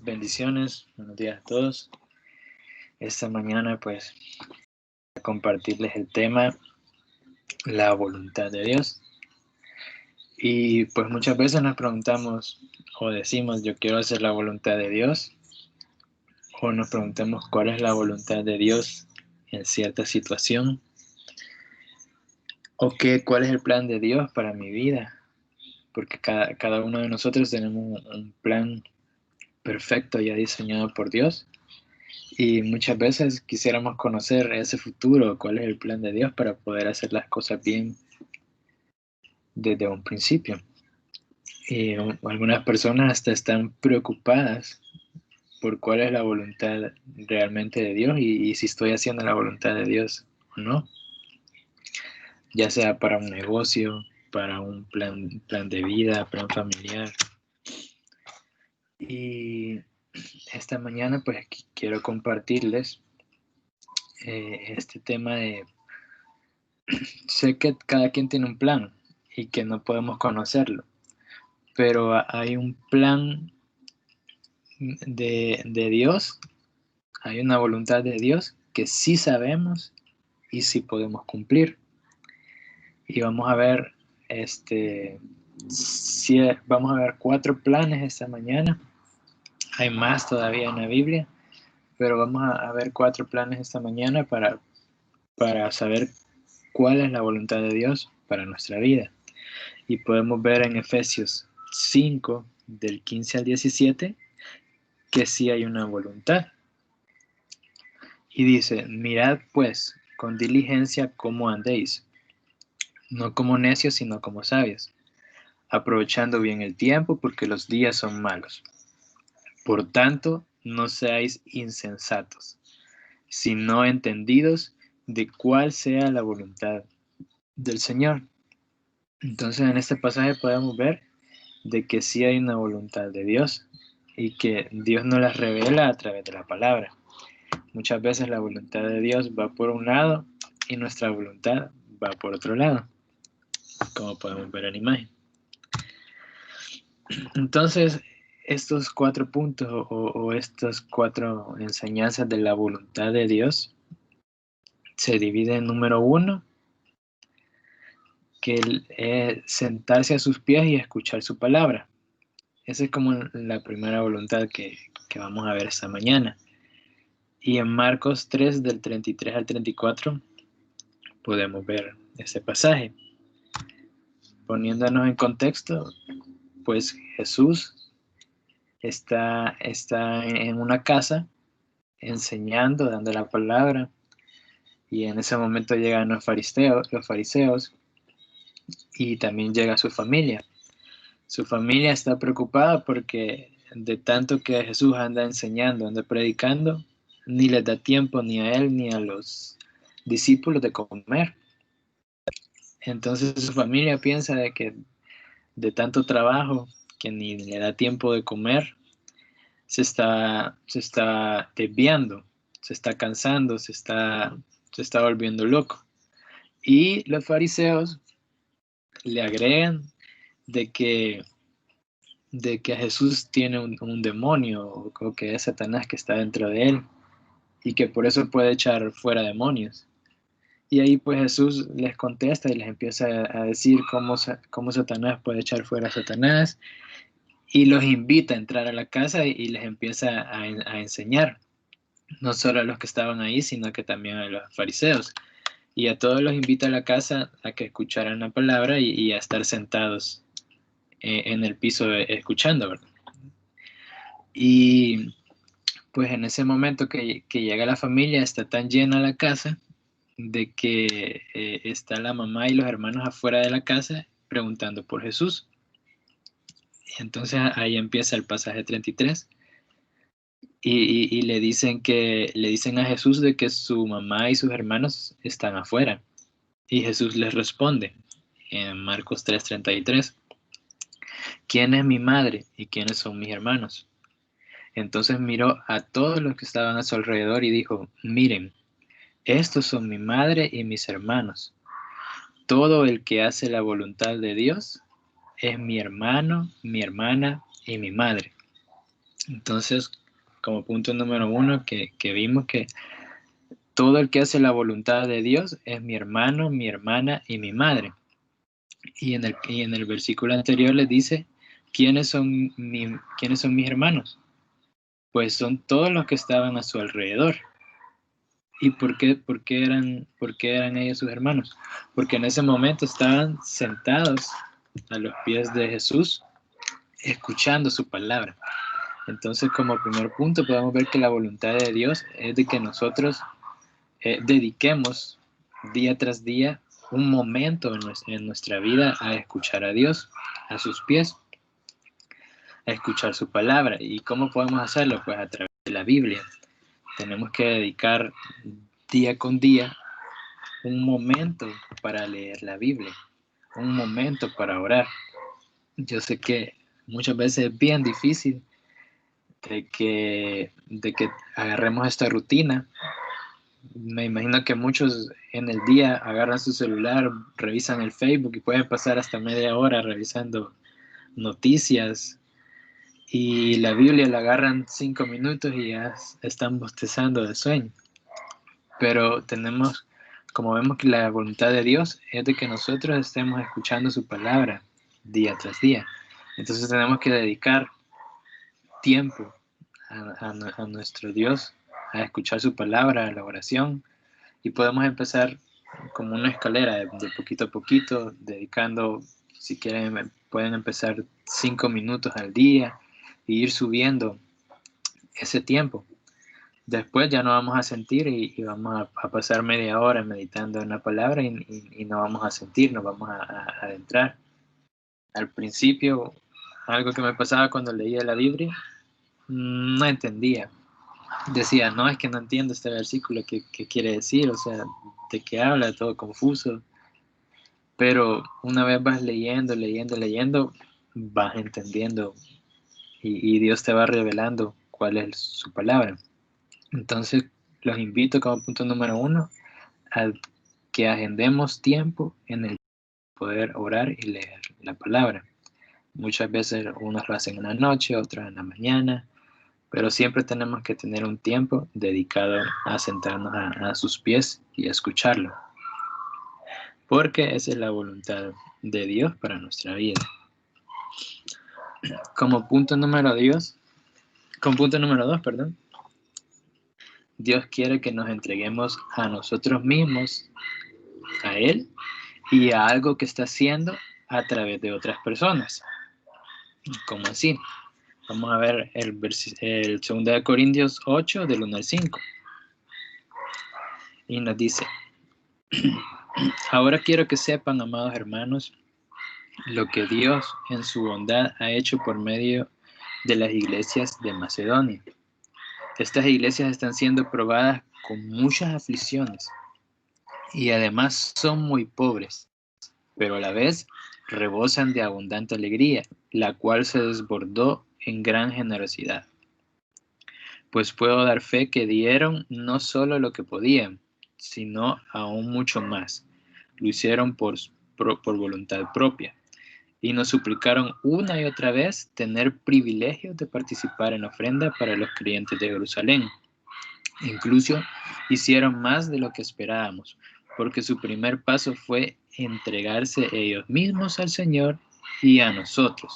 Bendiciones, buenos días a todos. Esta mañana pues voy a compartirles el tema, la voluntad de Dios. Y pues muchas veces nos preguntamos o decimos yo quiero hacer la voluntad de Dios, o nos preguntamos cuál es la voluntad de Dios en cierta situación, o cuál es el plan de Dios para mi vida, porque cada uno de nosotros tenemos un plan perfecto ya diseñado por Dios. Y muchas veces quisiéramos conocer ese futuro, cuál es el plan de Dios para poder hacer las cosas bien desde un principio. Y algunas personas hasta están preocupadas por cuál es la voluntad realmente de Dios y si estoy haciendo la voluntad de Dios o no, ya sea para un negocio, para un plan de vida, plan familiar. Y esta mañana pues quiero compartirles este tema de sé que cada quien tiene un plan y que no podemos conocerlo, pero hay un plan de Dios, hay una voluntad de Dios que sí sabemos y sí podemos cumplir. Y vamos a ver, vamos a ver 4 planes esta mañana. Hay más todavía en la Biblia, pero vamos a ver 4 planes esta mañana para saber cuál es la voluntad de Dios para nuestra vida. Y podemos ver en Efesios 5, del 15 al 17, que sí hay una voluntad. Y dice, mirad pues con diligencia cómo andéis, no como necios, sino como sabios, aprovechando bien el tiempo, porque los días son malos. Por tanto, no seáis insensatos, sino entendidos de cuál sea la voluntad del Señor. Entonces, en este pasaje podemos ver de que sí hay una voluntad de Dios y que Dios nos la revela a través de la palabra. Muchas veces la voluntad de Dios va por un lado y nuestra voluntad va por otro lado, como podemos ver en la imagen. Entonces, estos 4 puntos o estas 4 enseñanzas de la voluntad de Dios se dividen en número 1, que es sentarse a sus pies y escuchar su palabra. Esa es como la primera voluntad que vamos a ver esta mañana. Y en Marcos 3, del 33 al 34, podemos ver ese pasaje. Poniéndonos en contexto, pues Jesús está en una casa enseñando, dando la palabra, y en ese momento llegan los fariseos y también llega su familia. Su familia está preocupada porque de tanto que Jesús anda enseñando, anda predicando, ni les da tiempo ni a él ni a los discípulos de comer. Entonces su familia piensa de que de tanto trabajo que ni le da tiempo de comer, se está desviando, se está cansando, se está volviendo loco. Y los fariseos le agregan de que a Jesús tiene un demonio o que es Satanás que está dentro de él y que por eso puede echar fuera demonios. Y ahí pues Jesús les contesta y les empieza a decir cómo Satanás puede echar fuera a Satanás y los invita a entrar a la casa y les empieza a enseñar, no solo a los que estaban ahí, sino que también a los fariseos. Y a todos los invita a la casa a que escucharan la palabra y a estar sentados en el piso escuchando, ¿verdad? Y pues en ese momento que llega la familia, está tan llena la casa de que está la mamá y los hermanos afuera de la casa preguntando por Jesús. Entonces ahí empieza el pasaje 33 y le dicen a Jesús de que su mamá y sus hermanos están afuera. Y Jesús les responde en Marcos 3:33, ¿quién es mi madre y quiénes son mis hermanos? Entonces miró a todos los que estaban a su alrededor y dijo, miren, estos son mi madre y mis hermanos. Todo el que hace la voluntad de Dios es mi hermano, mi hermana y mi madre. Entonces, como punto número uno, que vimos que todo el que hace la voluntad de Dios es mi hermano, mi hermana y mi madre. Y en el versículo anterior les dice, ¿quiénes son mis hermanos? Pues son todos los que estaban a su alrededor. ¿Y por qué eran ellos sus hermanos? Porque en ese momento estaban sentados a los pies de Jesús, escuchando su palabra. Entonces, como primer punto, podemos ver que la voluntad de Dios es de que nosotros dediquemos día tras día un momento en nuestra vida a escuchar a Dios, a sus pies, a escuchar su palabra. ¿Y cómo podemos hacerlo? Pues a través de la Biblia. Tenemos que dedicar día con día un momento para leer la Biblia, un momento para orar. Yo sé que muchas veces es bien difícil de que agarremos esta rutina. Me imagino que muchos en el día agarran su celular, revisan el Facebook y pueden pasar hasta media hora revisando noticias, y la Biblia la agarran 5 minutos y ya están bostezando de sueño. Pero como vemos que la voluntad de Dios es de que nosotros estemos escuchando su palabra día tras día. Entonces tenemos que dedicar tiempo a nuestro Dios, a escuchar su palabra, a la oración, y podemos empezar como una escalera de poquito a poquito, dedicando, si quieren, pueden empezar 5 minutos al día e ir subiendo ese tiempo. Después ya no vamos a sentir y vamos a pasar media hora meditando en la palabra y no vamos a sentir, nos vamos a adentrar. Al principio, algo que me pasaba cuando leía la Biblia, no entendía. Decía, no, es que no entiendo este versículo, ¿qué quiere decir? O sea, ¿de qué habla? Todo confuso. Pero una vez vas leyendo, leyendo, leyendo, vas entendiendo y Dios te va revelando cuál es su palabra. Entonces, los invito como punto número uno a que agendemos tiempo en el poder orar y leer la palabra. Muchas veces unos lo hacen en la noche, otros en la mañana, pero siempre tenemos que tener un tiempo dedicado a sentarnos a sus pies y a escucharlo, porque esa es la voluntad de Dios para nuestra vida. Como punto número dos, perdón, Dios quiere que nos entreguemos a nosotros mismos, a Él, y a algo que está haciendo a través de otras personas. ¿Cómo así? Vamos a ver el 2 de Corintios 8, del 1 al 5. Y nos dice, ahora quiero que sepan, amados hermanos, lo que Dios en su bondad ha hecho por medio de las iglesias de Macedonia. Estas iglesias están siendo probadas con muchas aflicciones y además son muy pobres, pero a la vez rebosan de abundante alegría, la cual se desbordó en gran generosidad. Pues puedo dar fe que dieron no solo lo que podían, sino aún mucho más. Lo hicieron por voluntad propia y nos suplicaron una y otra vez tener privilegios de participar en la ofrenda para los creyentes de Jerusalén. Incluso hicieron más de lo que esperábamos, porque su primer paso fue entregarse ellos mismos al Señor y a nosotros,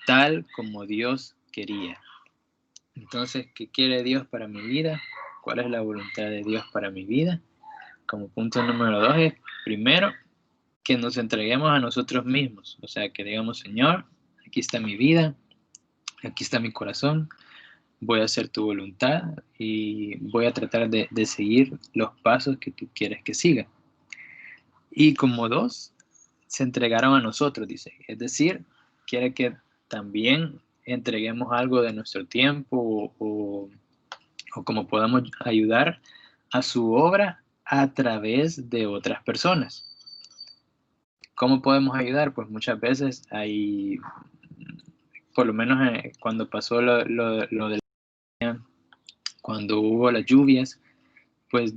tal como Dios quería. Entonces, ¿qué quiere Dios para mi vida? ¿Cuál es la voluntad de Dios para mi vida? Como punto número 2 es, primero, que nos entreguemos a nosotros mismos. O sea, que digamos, Señor, aquí está mi vida, aquí está mi corazón, voy a hacer tu voluntad y voy a tratar de seguir los pasos que tú quieres que siga. Y como 2, se entregaron a nosotros, dice. Es decir, quiere que también entreguemos algo de nuestro tiempo o como podamos ayudar a su obra a través de otras personas. ¿Cómo podemos ayudar? Pues muchas veces hay, por lo menos cuando pasó lo de cuando hubo las lluvias, pues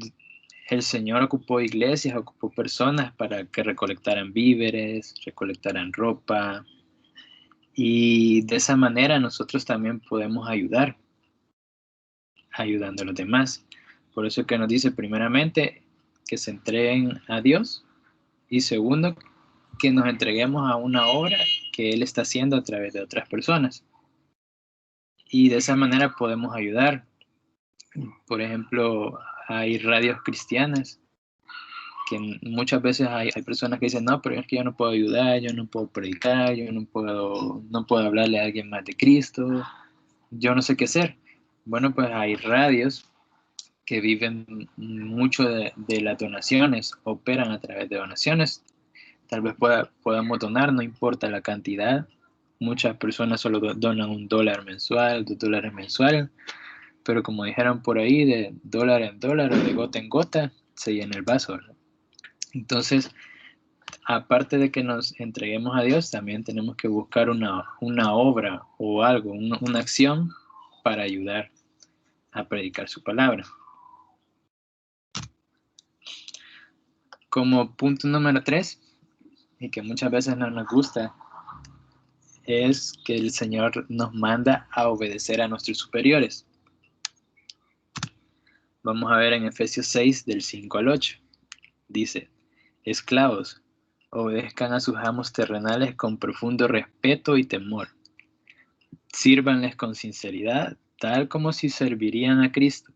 el Señor ocupó iglesias, ocupó personas para que recolectaran víveres, recolectaran ropa, Y de esa manera nosotros también podemos ayudar, ayudando a los demás. Por eso que nos dice primeramente que se entreguen a Dios y segundo, que nos entreguemos a una obra que Él está haciendo a través de otras personas. Y de esa manera podemos ayudar. Por ejemplo, hay radios cristianas que muchas veces hay personas que dicen, no, pero es que yo no puedo ayudar, yo no puedo predicar, yo no puedo hablarle a alguien más de Cristo, yo no sé qué hacer. Bueno, pues hay radios que viven mucho de las donaciones, operan a través de donaciones. Tal vez podamos donar, no importa la cantidad. Muchas personas solo donan $1 mensual, $2 mensual, pero como dijeron por ahí, de dólar en dólar o de gota en gota, se llena el vaso, ¿verdad? Entonces, aparte de que nos entreguemos a Dios, también tenemos que buscar una obra o algo, una acción para ayudar a predicar su palabra. Como punto número 3, y que muchas veces no nos gusta, es que el Señor nos manda a obedecer a nuestros superiores. Vamos a ver en Efesios 6, del 5 al 8. Dice, esclavos, obedezcan a sus amos terrenales con profundo respeto y temor. Sírvanles con sinceridad, tal como si servirían a Cristo.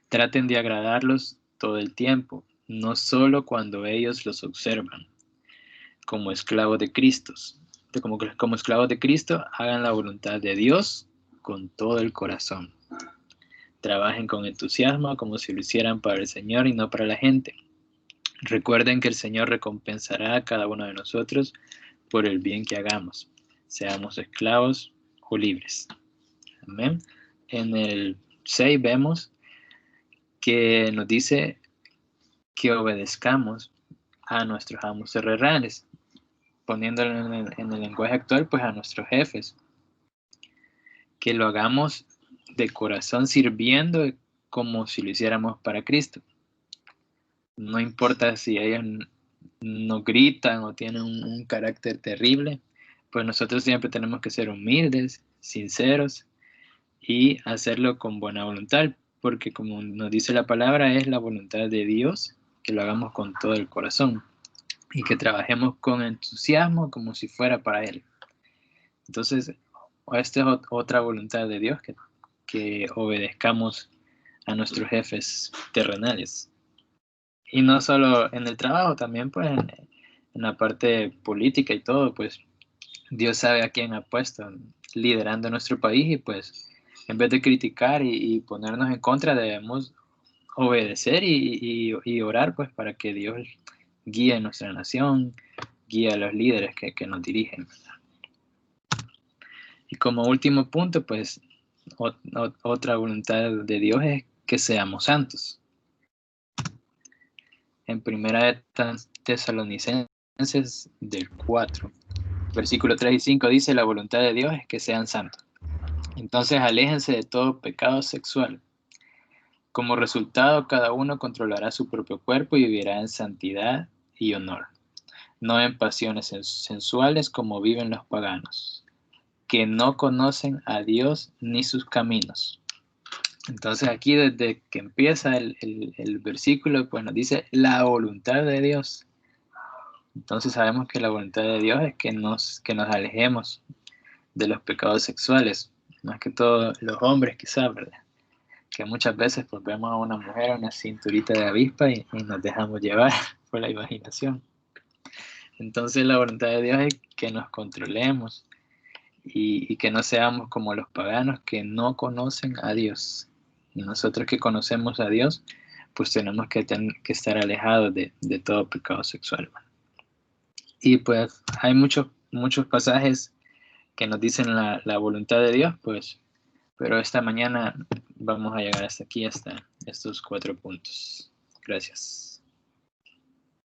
Traten de agradarlos todo el tiempo, no solo cuando ellos los observan. Como esclavos de Cristo, como esclavos de Cristo, hagan la voluntad de Dios con todo el corazón. Trabajen con entusiasmo como si lo hicieran para el Señor y no para la gente. Recuerden que el Señor recompensará a cada uno de nosotros por el bien que hagamos, seamos esclavos o libres. Amén. En el 6 vemos que nos dice que obedezcamos a nuestros amos terrenales, poniéndolo en el lenguaje actual, pues a nuestros jefes, que lo hagamos de corazón sirviendo como si lo hiciéramos para Cristo. No importa si ellos no gritan o tienen un carácter terrible, pues nosotros siempre tenemos que ser humildes, sinceros y hacerlo con buena voluntad, porque como nos dice la palabra, es la voluntad de Dios que lo hagamos con todo el corazón y que trabajemos con entusiasmo como si fuera para Él. Entonces, esta es otra voluntad de Dios, que obedezcamos a nuestros jefes terrenales. Y no solo en el trabajo, también pues en la parte política y todo, pues Dios sabe a quién ha puesto liderando nuestro país y pues en vez de criticar y ponernos en contra, debemos obedecer y orar pues para que Dios guíe a nuestra nación, guíe a los líderes que nos dirigen. Y como último punto, pues otra voluntad de Dios es que seamos santos. En primera de Tesalonicenses del 4, versículo 3 y 5 dice, la voluntad de Dios es que sean santos. Entonces aléjense de todo pecado sexual. Como resultado, cada uno controlará su propio cuerpo y vivirá en santidad y honor, no en pasiones sensuales como viven los paganos, que no conocen a Dios ni sus caminos. Entonces aquí desde que empieza el versículo, pues nos dice la voluntad de Dios. Entonces sabemos que la voluntad de Dios es que nos alejemos de los pecados sexuales, más que todo los hombres quizás, ¿verdad? Que muchas veces pues vemos a una mujer, una cinturita de avispa y nos dejamos llevar por la imaginación. Entonces la voluntad de Dios es que nos controlemos y que no seamos como los paganos que no conocen a Dios. Y nosotros que conocemos a Dios, pues tenemos que estar alejados de todo pecado sexual. Y pues hay muchos pasajes que nos dicen la voluntad de Dios, pues, pero esta mañana vamos a llegar hasta aquí, hasta estos 4 puntos. Gracias.